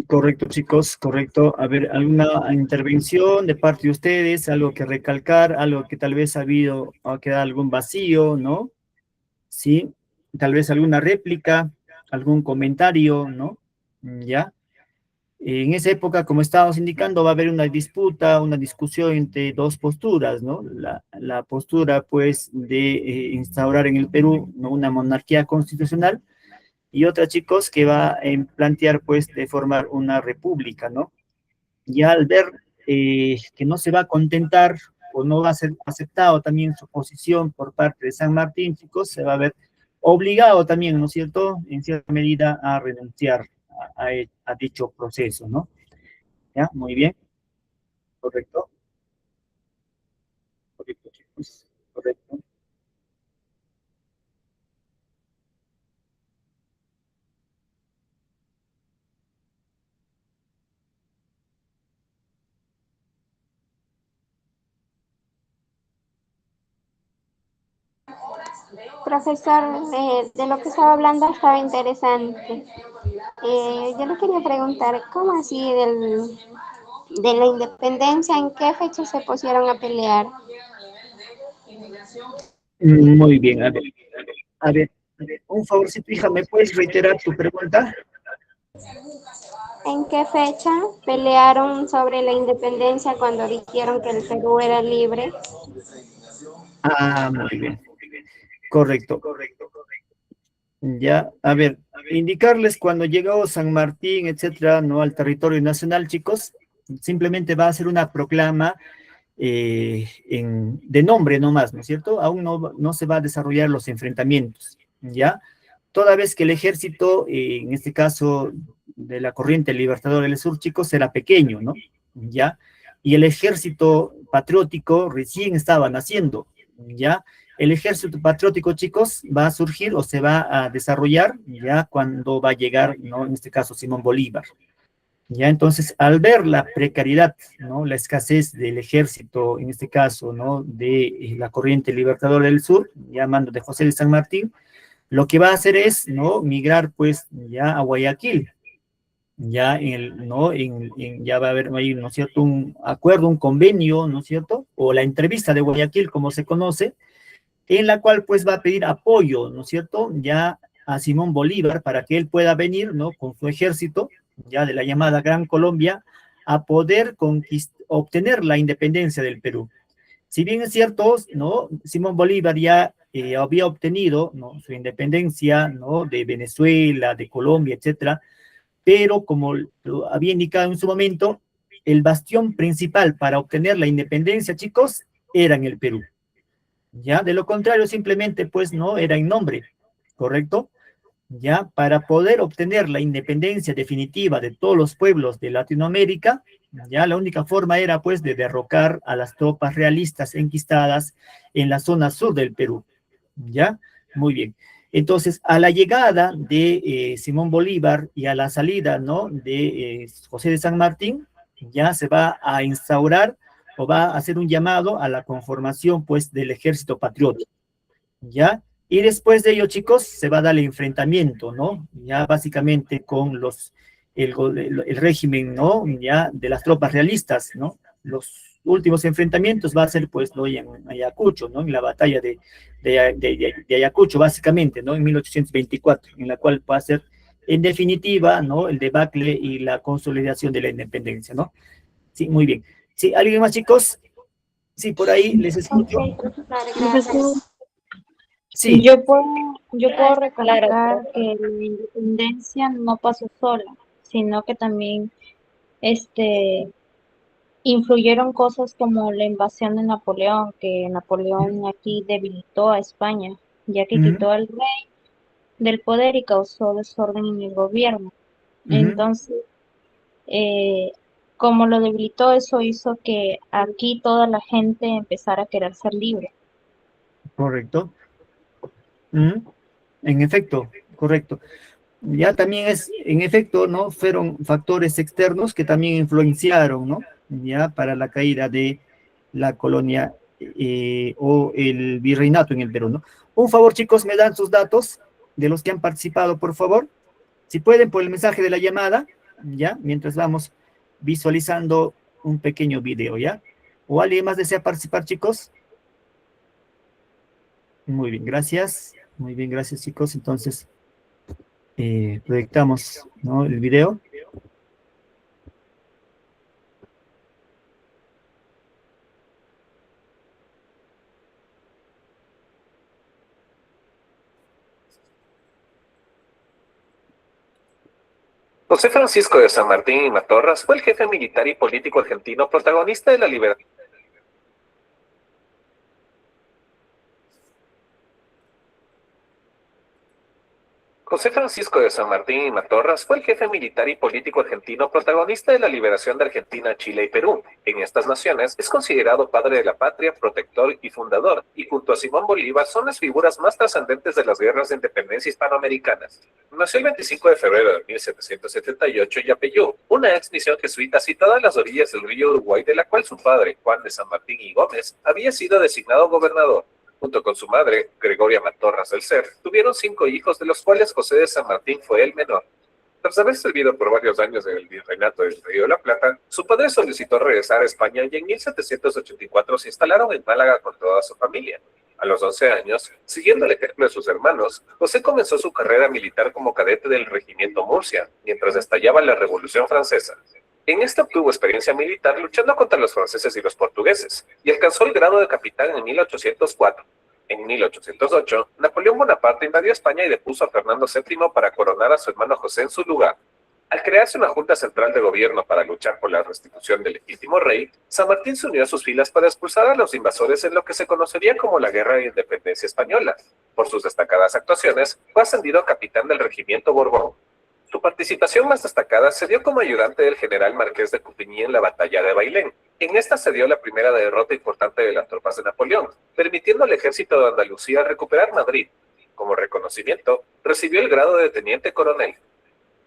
Correcto, chicos, correcto. A ver, ¿alguna intervención de parte de ustedes? ¿Algo que recalcar? ¿Algo que tal vez ha quedado algún vacío, ¿no? Sí, tal vez alguna réplica, algún comentario, ¿no? ¿Ya? En esa época, como estábamos indicando, va a haber una disputa, una discusión entre dos posturas, ¿no? La postura, pues, de instaurar en el Perú, ¿no?, una monarquía constitucional, y otra, chicos, que va a plantear, pues, de formar una república, ¿no? Ya al ver que no se va a contentar o no va a ser aceptado también su posición por parte de San Martín, chicos, se va a ver obligado también, ¿no es cierto?, en cierta medida a renunciar a dicho proceso, ¿no? ¿Ya? Muy bien, correcto, correcto, chicos, correcto. Profesor, de lo que estaba hablando estaba interesante. Yo le quería preguntar, ¿cómo así de la independencia, en qué fecha se pusieron a pelear? Muy bien, a ver, un favorcito, hija, ¿me puedes reiterar tu pregunta? ¿En qué fecha pelearon sobre la independencia cuando dijeron que el Perú era libre? Ah, muy bien, correcto. Ya, a ver, indicarles cuando llegó San Martín, etcétera, ¿no? Al territorio nacional, chicos, simplemente va a ser una proclama de nombre nomás, ¿no es cierto? Aún no se va a desarrollar los enfrentamientos, ¿ya? Toda vez que el ejército, en este caso de la corriente Libertadora del Sur, chicos, era pequeño, ¿no? ¿Ya? Y el ejército patriótico recién estaba naciendo, ¿ya? El ejército patriótico, chicos, va a surgir o se va a desarrollar ya cuando va a llegar, ¿no? En este caso, Simón Bolívar. Ya, entonces, al ver la precariedad, ¿no? La escasez del ejército, en este caso, ¿no? De la corriente Libertadora del Sur, llamando de José de San Martín, lo que va a hacer es, ¿no? Migrar, pues, ya a Guayaquil. Ya, ¿no? Ya va a haber ahí, ¿no es cierto? Un acuerdo, un convenio, ¿no es cierto? O la entrevista de Guayaquil, como se conoce, en la cual pues va a pedir apoyo, ¿no es cierto? Ya a Simón Bolívar para que él pueda venir, ¿no? Con su ejército, ya de la llamada Gran Colombia, a poder obtener la independencia del Perú. Si bien es cierto, ¿no? Simón Bolívar ya había obtenido, ¿no? Su independencia, ¿no? De Venezuela, de Colombia, etcétera, pero como lo había indicado en su momento, el bastión principal para obtener la independencia, chicos, era en el Perú. ¿Ya? De lo contrario, simplemente, pues, no era en nombre, ¿correcto? ¿Ya? Para poder obtener la independencia definitiva de todos los pueblos de Latinoamérica, ya la única forma era, pues, de derrocar a las tropas realistas enquistadas en la zona sur del Perú, ¿ya? Muy bien. Entonces, a la llegada de Simón Bolívar y a la salida, ¿no? De José de San Martín, ya se va a instaurar o va a hacer un llamado a la conformación, pues, del ejército patriótico, ¿ya? Y después de ello, chicos, se va a dar el enfrentamiento, ¿no? Ya básicamente con el régimen, ¿no? Ya de las tropas realistas, ¿no? Los últimos enfrentamientos va a ser, pues, ¿no? En Ayacucho, ¿no? En la batalla de Ayacucho, básicamente, ¿no? En 1824, en la cual va a ser, en definitiva, ¿no? El debacle y la consolidación de la independencia, ¿no? Sí, muy bien. Sí, ¿alguien más, chicos? Sí, por ahí les escucho. Ok, profesor, Profesor, gracias. Sí, yo puedo recalcar que la independencia no pasó sola, sino que también este, influyeron cosas como la invasión de Napoleón, que Napoleón aquí debilitó a España, ya que ujú, quitó al rey del poder y causó desorden en el gobierno. ujú, Entonces, eh, como lo debilitó, eso hizo que aquí toda la gente empezara a querer ser libre. correcto. Ujú, en efecto, correcto. Ya también es, en efecto, ¿no? Fueron factores externos que también influenciaron, ¿no? Ya para la caída de la colonia o el virreinato en el Perú, ¿no? Un favor, chicos, me dan sus datos de los que han participado, por favor. Si pueden, por el mensaje de la llamada, ¿ya? Mientras vamos visualizando un pequeño video, ¿ya? ¿O alguien más desea participar, chicos? Muy bien, gracias. Muy bien, gracias, chicos. Entonces, proyectamos, ¿no? El video. José Francisco de San Martín y Matorras fue el jefe militar y político argentino protagonista de la liberación. José Francisco de San Martín y Matorras fue el jefe militar y político argentino protagonista de la liberación de Argentina, Chile y Perú. En estas naciones es considerado padre de la patria, protector y fundador, y junto a Simón Bolívar son las figuras más trascendentes de las guerras de independencia hispanoamericanas. Nació el 25 de febrero de 1778 en Yapeyú, una ex misión jesuita situada a las orillas del río Uruguay, de la cual su padre, Juan de San Martín y Gómez, había sido designado gobernador. Junto con su madre, Gregoria Matorras del Cer, tuvieron 5 hijos, de los cuales José de San Martín fue el menor. Tras haber servido por varios años en el Virreinato del Río de la Plata, su padre solicitó regresar a España y en 1784 se instalaron en Málaga con toda su familia. A los 11 años, siguiendo el ejemplo de sus hermanos, José comenzó su carrera militar como cadete del Regimiento Murcia, mientras estallaba la Revolución Francesa. En esta obtuvo experiencia militar luchando contra los franceses y los portugueses, y alcanzó el grado de capitán en 1804. En 1808, Napoleón Bonaparte invadió España y depuso a Fernando VII para coronar a su hermano José en su lugar. Al crearse una junta central de gobierno para luchar por la restitución del legítimo rey, San Martín se unió a sus filas para expulsar a los invasores en lo que se conocería como la Guerra de Independencia Española. Por sus destacadas actuaciones, fue ascendido a capitán del Regimiento Borbón. Su participación más destacada se dio como ayudante del general Marqués de Coupigny en la batalla de Bailén. En esta se dio la primera derrota importante de las tropas de Napoleón, permitiendo al ejército de Andalucía recuperar Madrid. Como reconocimiento, recibió el grado de teniente coronel.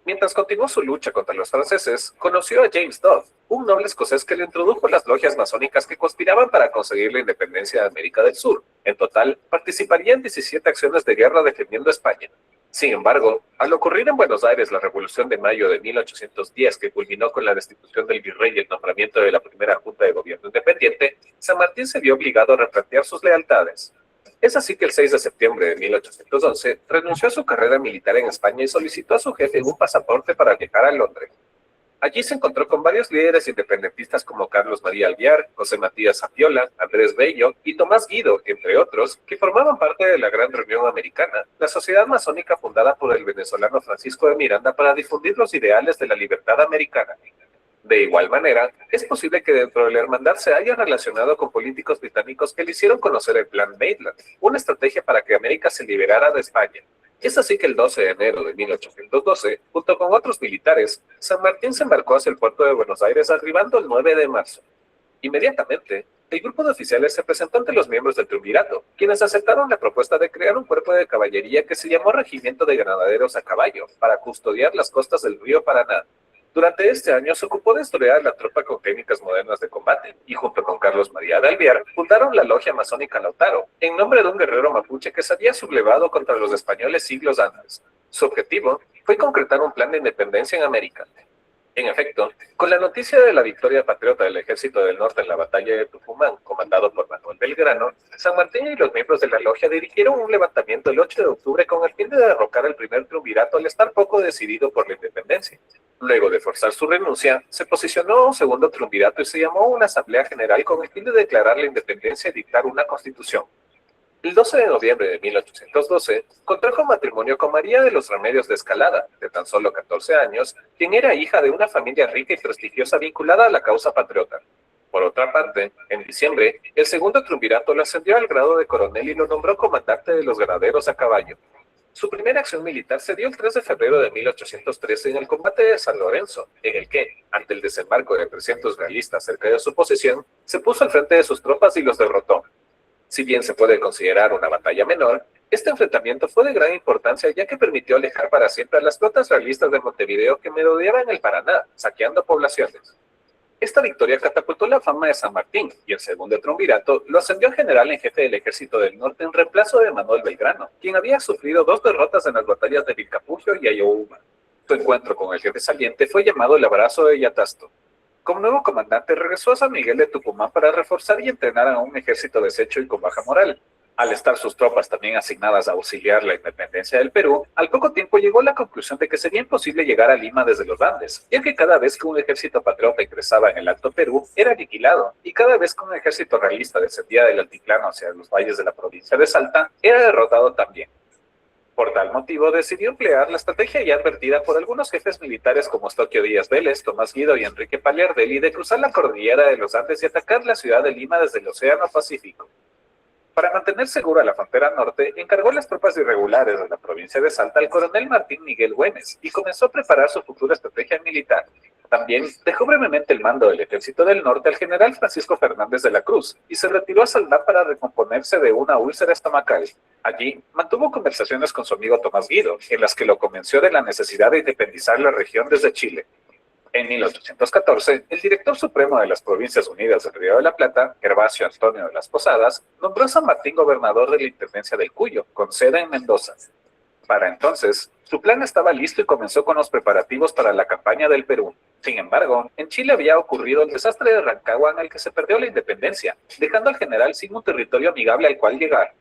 Mientras continuó su lucha contra los franceses, conoció a James Dodd, un noble escocés que le introdujo las logias masónicas que conspiraban para conseguir la independencia de América del Sur. En total, participaría en 17 acciones de guerra defendiendo España. Sin embargo, al ocurrir en Buenos Aires la Revolución de Mayo de 1810, que culminó con la destitución del virrey y el nombramiento de la primera Junta de Gobierno Independiente, San Martín se vio obligado a replantear sus lealtades. Es así que el 6 de septiembre de 1811 renunció a su carrera militar en España y solicitó a su jefe un pasaporte para viajar a Londres. Allí se encontró con varios líderes independentistas como Carlos María Alvear, José Matías Zapiola, Andrés Bello y Tomás Guido, entre otros, que formaban parte de la Gran Reunión Americana, la sociedad masónica fundada por el venezolano Francisco de Miranda para difundir los ideales de la libertad americana. De igual manera, es posible que dentro de la hermandad se haya relacionado con políticos británicos que le hicieron conocer el Plan Maitland, una estrategia para que América se liberara de España. Es así que el 12 de enero de 1812, junto con otros militares, San Martín se embarcó hacia el puerto de Buenos Aires, arribando el 9 de marzo. Inmediatamente, el grupo de oficiales se presentó ante los miembros del triunvirato, quienes aceptaron la propuesta de crear un cuerpo de caballería que se llamó Regimiento de Granaderos a Caballo, para custodiar las costas del río Paraná. Durante este año se ocupó de estudiar la tropa con técnicas modernas de combate, y junto con Carlos María de Alvear, fundaron la logia masónica Lautaro, en nombre de un guerrero mapuche que se había sublevado contra los españoles siglos antes. Su objetivo fue concretar un plan de independencia en América. En efecto, con la noticia de la victoria patriota del Ejército del Norte en la batalla de Tucumán, comandado por Manuel Belgrano, San Martín y los miembros de la logia dirigieron un levantamiento el 8 de octubre con el fin de derrocar al primer triunvirato al estar poco decidido por la independencia. Luego de forzar su renuncia, se posicionó un segundo triunvirato y se llamó una asamblea general con el fin de declarar la independencia y dictar una constitución. El 12 de noviembre de 1812, contrajo matrimonio con María de los Remedios de Escalada, de tan solo 14 años, quien era hija de una familia rica y prestigiosa vinculada a la causa patriota. Por otra parte, en diciembre, el segundo triunvirato lo ascendió al grado de coronel y lo nombró comandante de los granaderos a caballo. Su primera acción militar se dio el 3 de febrero de 1813 en el combate de San Lorenzo, en el que, ante el desembarco de 300 realistas cerca de su posición, se puso al frente de sus tropas y los derrotó. Si bien se puede considerar una batalla menor, este enfrentamiento fue de gran importancia ya que permitió alejar para siempre a las flotas realistas de Montevideo que merodeaban el Paraná, saqueando poblaciones. Esta victoria catapultó la fama de San Martín y el segundo triunvirato lo ascendió a general en jefe del Ejército del Norte en reemplazo de Manuel Belgrano, quien había sufrido 2 derrotas en las batallas de Vilcapugio y Ayohuma. Su encuentro con el jefe saliente fue llamado el Abrazo de Yatasto. Como nuevo comandante, regresó a San Miguel de Tucumán para reforzar y entrenar a un ejército deshecho y con baja moral. Al estar sus tropas también asignadas a auxiliar la independencia del Perú, al poco tiempo llegó a la conclusión de que sería imposible llegar a Lima desde los Andes, ya que cada vez que un ejército patriota ingresaba en el Alto Perú, era aniquilado, y cada vez que un ejército realista descendía del altiplano hacia los valles de la provincia de Salta, era derrotado también. Por tal motivo, decidió emplear la estrategia ya advertida por algunos jefes militares como Estoquio Díaz Vélez, Tomás Guido y Enrique Pagliardelli de cruzar la cordillera de los Andes y atacar la ciudad de Lima desde el Océano Pacífico. Para mantener segura la frontera norte, encargó las tropas irregulares de la provincia de Salta al coronel Martín Miguel Güemes y comenzó a preparar su futura estrategia militar. También dejó brevemente el mando del Ejército del Norte al general Francisco Fernández de la Cruz y se retiró a Saldá para recomponerse de una úlcera estomacal. Allí mantuvo conversaciones con su amigo Tomás Guido, en las que lo convenció de la necesidad de independizar la región desde Chile. En 1814, el director supremo de las Provincias Unidas del Río de la Plata, Gervasio Antonio de las Posadas, nombró a San Martín gobernador de la Intendencia del Cuyo, con sede en Mendoza. Para entonces, su plan estaba listo y comenzó con los preparativos para la campaña del Perú. Sin embargo, en Chile había ocurrido el desastre de Rancagua en el que se perdió la independencia, dejando al general sin un territorio amigable al cual llegar.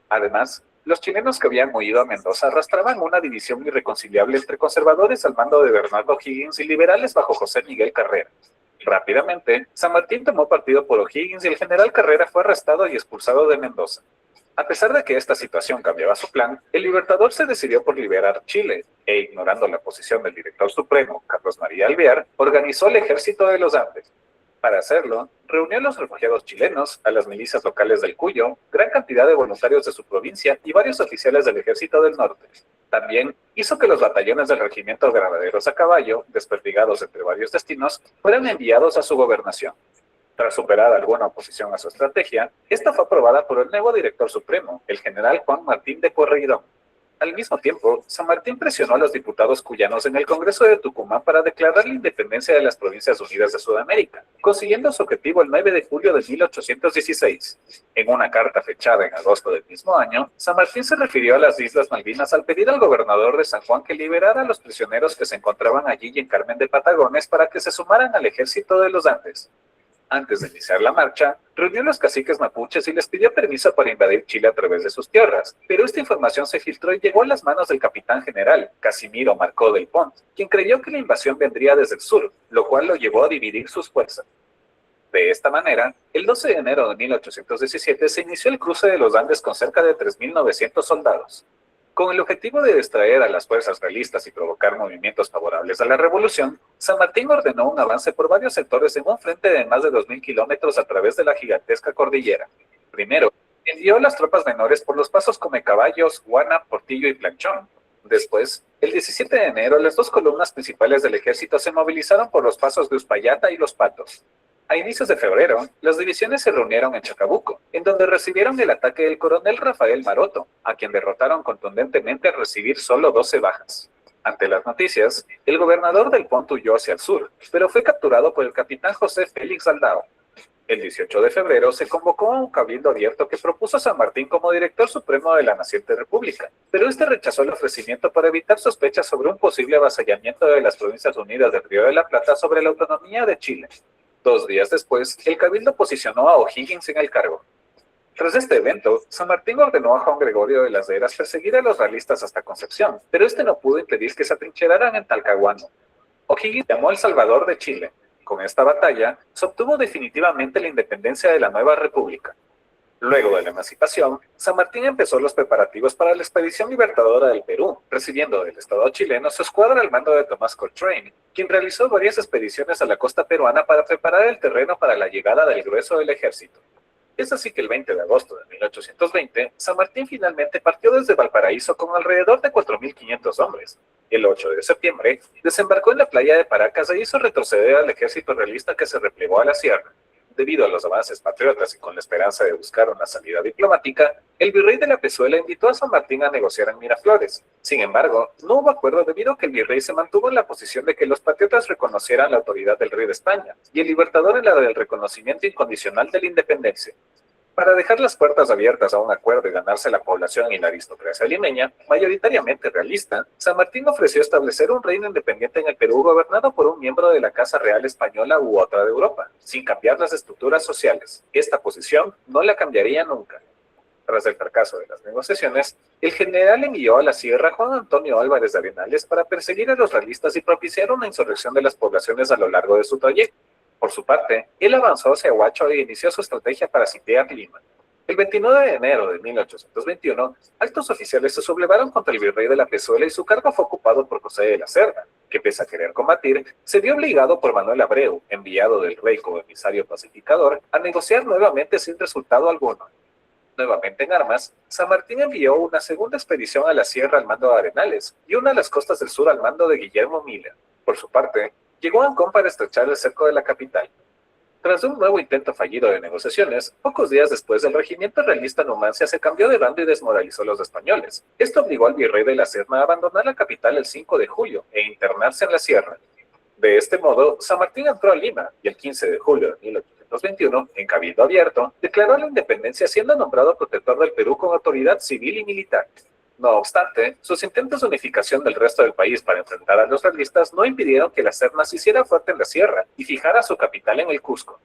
Además, los chilenos que habían huido a Mendoza arrastraban una división irreconciliable entre conservadores al mando de Bernardo O'Higgins y liberales bajo José Miguel Carrera. Rápidamente, San Martín tomó partido por O'Higgins y el general Carrera fue arrestado y expulsado de Mendoza. A pesar de que esta situación cambiaba su plan, el Libertador se decidió por liberar Chile e, ignorando la posición del director supremo, Carlos María Alvear, organizó el Ejército de los Andes. Para hacerlo, reunió a los refugiados chilenos, a las milicias locales del Cuyo, gran cantidad de voluntarios de su provincia y varios oficiales del Ejército del Norte. También hizo que los batallones del Regimiento Granaderos a Caballo, desperdigados entre varios destinos, fueran enviados a su gobernación. Tras superar alguna oposición a su estrategia, esta fue aprobada por el nuevo director supremo, el general Juan Martín de Pueyrredón. Al mismo tiempo, San Martín presionó a los diputados cuyanos en el Congreso de Tucumán para declarar la independencia de las Provincias Unidas de Sudamérica, consiguiendo su objetivo el 9 de julio de 1816. En una carta fechada en agosto del mismo año, San Martín se refirió a las Islas Malvinas al pedir al gobernador de San Juan que liberara a los prisioneros que se encontraban allí y en Carmen de Patagones para que se sumaran al Ejército de los Andes. Antes de iniciar la marcha, reunió a los caciques mapuches y les pidió permiso para invadir Chile a través de sus tierras, pero esta información se filtró y llegó a las manos del capitán general, Casimiro Marcó del Pont, quien creyó que la invasión vendría desde el sur, lo cual lo llevó a dividir sus fuerzas. De esta manera, el 12 de enero de 1817 se inició el cruce de los Andes con cerca de 3.900 soldados. Con el objetivo de distraer a las fuerzas realistas y provocar movimientos favorables a la revolución, San Martín ordenó un avance por varios sectores en un frente de más de 2.000 kilómetros a través de la gigantesca cordillera. Primero, envió las tropas menores por los pasos Comecaballos, Guana, Portillo y Planchón. Después, el 17 de enero, las dos columnas principales del ejército se movilizaron por los pasos de Uspallata y Los Patos. A inicios de febrero, las divisiones se reunieron en Chacabuco, en donde recibieron el ataque del coronel Rafael Maroto, a quien derrotaron contundentemente al recibir solo 12 bajas. Ante las noticias, el gobernador del Pont huyó hacia el sur, pero fue capturado por el capitán José Félix Aldao. El 18 de febrero se convocó a un cabildo abierto que propuso a San Martín como director supremo de la naciente república, pero este rechazó el ofrecimiento para evitar sospechas sobre un posible avasallamiento de las Provincias Unidas del Río de la Plata sobre la autonomía de Chile. 2 días después, el cabildo posicionó a O'Higgins en el cargo. Tras este evento, San Martín ordenó a Juan Gregorio de las Heras perseguir a los realistas hasta Concepción, pero este no pudo impedir que se atrincheraran en Talcahuano. O'Higgins llamó El Salvador de Chile. Con esta batalla, se obtuvo definitivamente la independencia de la nueva república. Luego de la emancipación, San Martín empezó los preparativos para la expedición libertadora del Perú, recibiendo del Estado chileno su escuadra al mando de Tomás Cochrane, quien realizó varias expediciones a la costa peruana para preparar el terreno para la llegada del grueso del ejército. Es así que el 20 de agosto de 1820, San Martín finalmente partió desde Valparaíso con alrededor de 4.500 hombres. El 8 de septiembre, desembarcó en la playa de Paracas e hizo retroceder al ejército realista que se replegó a la sierra. Debido a los avances patriotas y con la esperanza de buscar una salida diplomática, el virrey de la Pezuela invitó a San Martín a negociar en Miraflores. Sin embargo, no hubo acuerdo debido a que el virrey se mantuvo en la posición de que los patriotas reconocieran la autoridad del rey de España y el libertador en la del reconocimiento incondicional de la independencia. Para dejar las puertas abiertas a un acuerdo y ganarse la población y la aristocracia limeña, mayoritariamente realista, San Martín ofreció establecer un reino independiente en el Perú gobernado por un miembro de la Casa Real Española u otra de Europa, sin cambiar las estructuras sociales. Esta posición no la cambiaría nunca. Tras el fracaso de las negociaciones, el general envió a la sierra a Juan Antonio Álvarez de Arenales para perseguir a los realistas y propiciar una insurrección de las poblaciones a lo largo de su trayecto. Por su parte, él avanzó hacia Huacho e inició su estrategia para sitiar Lima. El 29 de enero de 1821, altos oficiales se sublevaron contra el virrey de la Pezuela y su cargo fue ocupado por José de la Cerda, que pese a querer combatir, se vio obligado por Manuel Abreu, enviado del rey como emisario pacificador, a negociar nuevamente sin resultado alguno. Nuevamente en armas, San Martín envió una segunda expedición a la sierra al mando de Arenales y una a las costas del sur al mando de Guillermo Miller. Por su parte, llegó a Ancón para estrechar el cerco de la capital. Tras un nuevo intento fallido de negociaciones, pocos días después el regimiento realista Numancia se cambió de bando y desmoralizó a los españoles. Esto obligó al virrey de la Serna a abandonar la capital el 5 de julio e internarse en la sierra. De este modo, San Martín entró a Lima y el 15 de julio de 1821, en cabildo abierto, declaró la independencia siendo nombrado protector del Perú con autoridad civil y militar. No obstante, sus intentos de unificación del resto del país para enfrentar a los realistas no impidieron que la Serna se hiciera fuerte en la sierra y fijara su capital en el Cusco.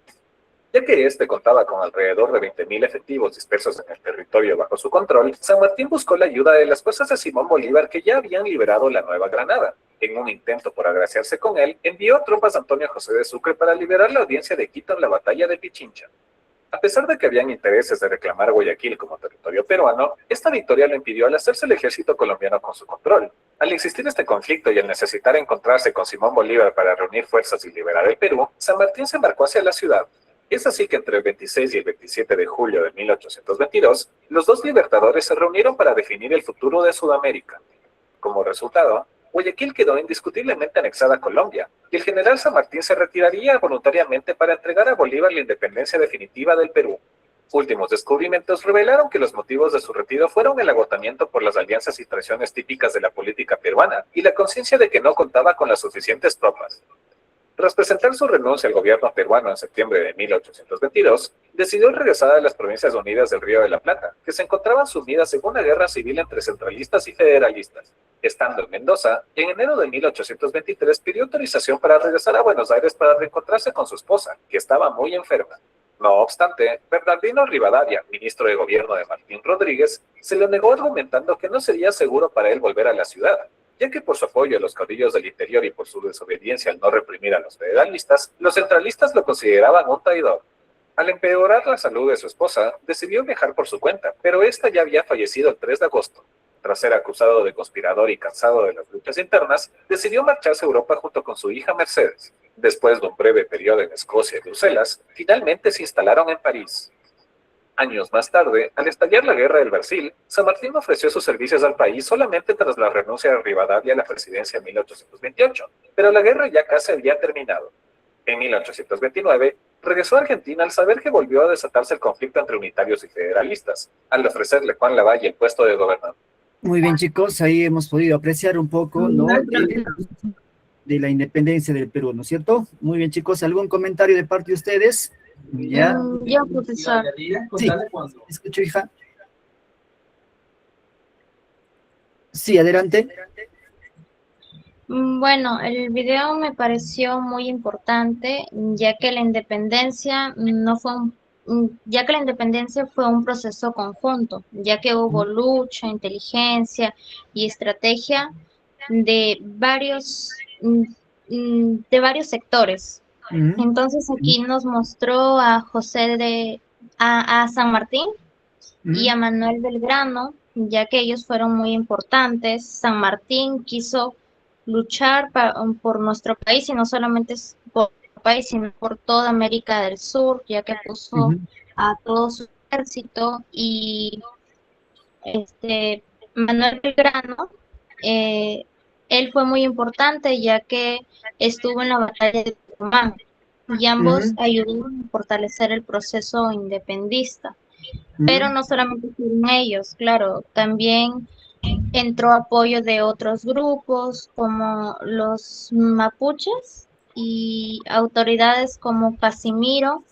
Ya que este contaba con alrededor de 20.000 efectivos dispersos en el territorio bajo su control, San Martín buscó la ayuda de las fuerzas de Simón Bolívar que ya habían liberado la Nueva Granada. En un intento por agraciarse con él, envió tropas a Antonio José de Sucre para liberar la audiencia de Quito en la batalla de Pichincha. A pesar de que habían intereses de reclamar Guayaquil como territorio peruano, esta victoria lo impidió al hacerse el ejército colombiano con su control. Al existir este conflicto y al necesitar encontrarse con Simón Bolívar para reunir fuerzas y liberar el Perú, San Martín se embarcó hacia la ciudad. Es así que entre el 26 y el 27 de julio de 1822, los dos libertadores se reunieron para definir el futuro de Sudamérica. Como resultado, Guayaquil quedó indiscutiblemente anexada a Colombia, y el general San Martín se retiraría voluntariamente para entregar a Bolívar la independencia definitiva del Perú. Últimos descubrimientos revelaron que los motivos de su retiro fueron el agotamiento por las alianzas y traiciones típicas de la política peruana y la conciencia de que no contaba con las suficientes tropas. Tras presentar su renuncia al gobierno peruano en septiembre de 1822, decidió regresar a las Provincias Unidas del Río de la Plata, que se encontraban sumidas en una guerra civil entre centralistas y federalistas. Estando en Mendoza, en enero de 1823 pidió autorización para regresar a Buenos Aires para reencontrarse con su esposa, que estaba muy enferma. No obstante, Bernardino Rivadavia, ministro de gobierno de Martín Rodríguez, se lo negó argumentando que no sería seguro para él volver a la ciudad, ya que por su apoyo a los caudillos del interior y por su desobediencia al no reprimir a los federalistas, los centralistas lo consideraban un traidor. Al empeorar la salud de su esposa, decidió viajar por su cuenta, pero esta ya había fallecido el 3 de agosto. Tras ser acusado de conspirador y cansado de las luchas internas, decidió marcharse a Europa junto con su hija Mercedes. Después de un breve periodo en Escocia y Bruselas, finalmente se instalaron en París. Años más tarde, al estallar la Guerra del Brasil, San Martín ofreció sus servicios al país solamente tras la renuncia de Rivadavia a la presidencia en 1828, pero la guerra ya casi había terminado. En 1829, regresó a Argentina al saber que volvió a desatarse el conflicto entre unitarios y federalistas, al ofrecerle Juan Lavalle el puesto de gobernador. Muy bien, chicos, ahí hemos podido apreciar un poco, ¿no?, de la independencia del Perú, ¿no es cierto? Muy bien, chicos, ¿algún comentario de parte de ustedes? ¿Ya? Yo, profesor. Sí, escucho, hija. Sí, adelante. Bueno, el video me pareció muy importante, ya que la independencia fue un proceso conjunto, ya que hubo lucha, inteligencia y estrategia de varios sectores. Entonces aquí nos mostró a a San Martín y a Manuel Belgrano, ya que ellos fueron muy importantes. San Martín quiso luchar por nuestro país, y no solamente por nuestro país, sino por toda América del Sur, ya que puso a todo su ejército. Y Manuel Belgrano, él fue muy importante, ya que estuvo en la batalla de Tucumán, y ambos ayudaron a fortalecer el proceso independentista. Pero no solamente fueron ellos, claro, también entró apoyo de otros grupos como los mapuches y autoridades como Casimiro,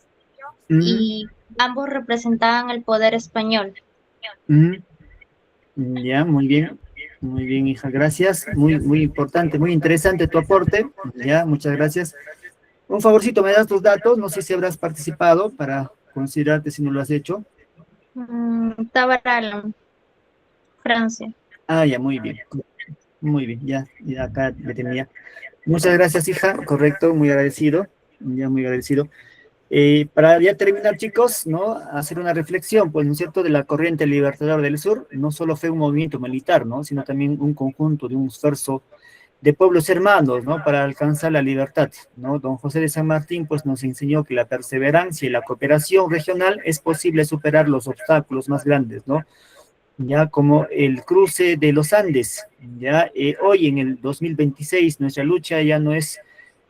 y ambos representaban el poder español. Ya, muy bien, hija, gracias, muy importante, muy interesante tu aporte, ya, muchas gracias. Un favorcito, me das tus datos, no sé si habrás participado para considerarte si no lo has hecho. Tabaralo, Francia. Ah, ya, muy bien, ya acá le tenía. Muchas gracias, hija, correcto, muy agradecido, ya muy agradecido. Para ya terminar, chicos, ¿no?, hacer una reflexión, pues, ¿no es cierto?, de la corriente libertadora del sur. No solo fue un movimiento militar, ¿no?, sino también un conjunto de un esfuerzo de pueblos hermanos, ¿no?, para alcanzar la libertad, ¿no? Don José de San Martín, pues, nos enseñó que la perseverancia y la cooperación regional es posible superar los obstáculos más grandes, ¿no?, ya como el cruce de los Andes. Ya hoy en el 2026 nuestra lucha ya no es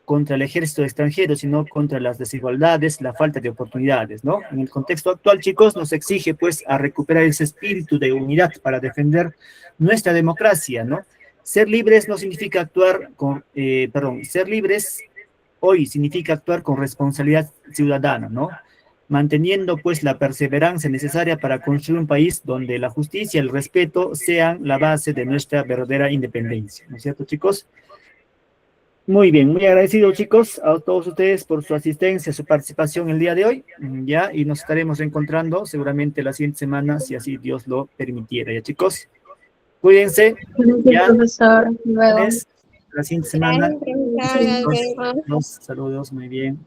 contra el ejército extranjero, sino contra las desigualdades, la falta de oportunidades, ¿no? En el contexto actual, chicos, nos exige, pues, a recuperar ese espíritu de unidad para defender nuestra democracia, ¿no? Ser libres no significa actuar con, ser libres hoy significa actuar con responsabilidad ciudadana, ¿no? Manteniendo pues la perseverancia necesaria para construir un país donde la justicia y el respeto sean la base de nuestra verdadera independencia, ¿no es cierto, chicos? Muy bien, muy agradecido, chicos, a todos ustedes por su asistencia, su participación el día de hoy, ya, y nos estaremos encontrando seguramente la siguiente semana, si así Dios lo permitiera, ya, chicos. Cuídense, ya, profesor. Luego. la siguiente semana. Gracias, profesor. Saludos, muy bien.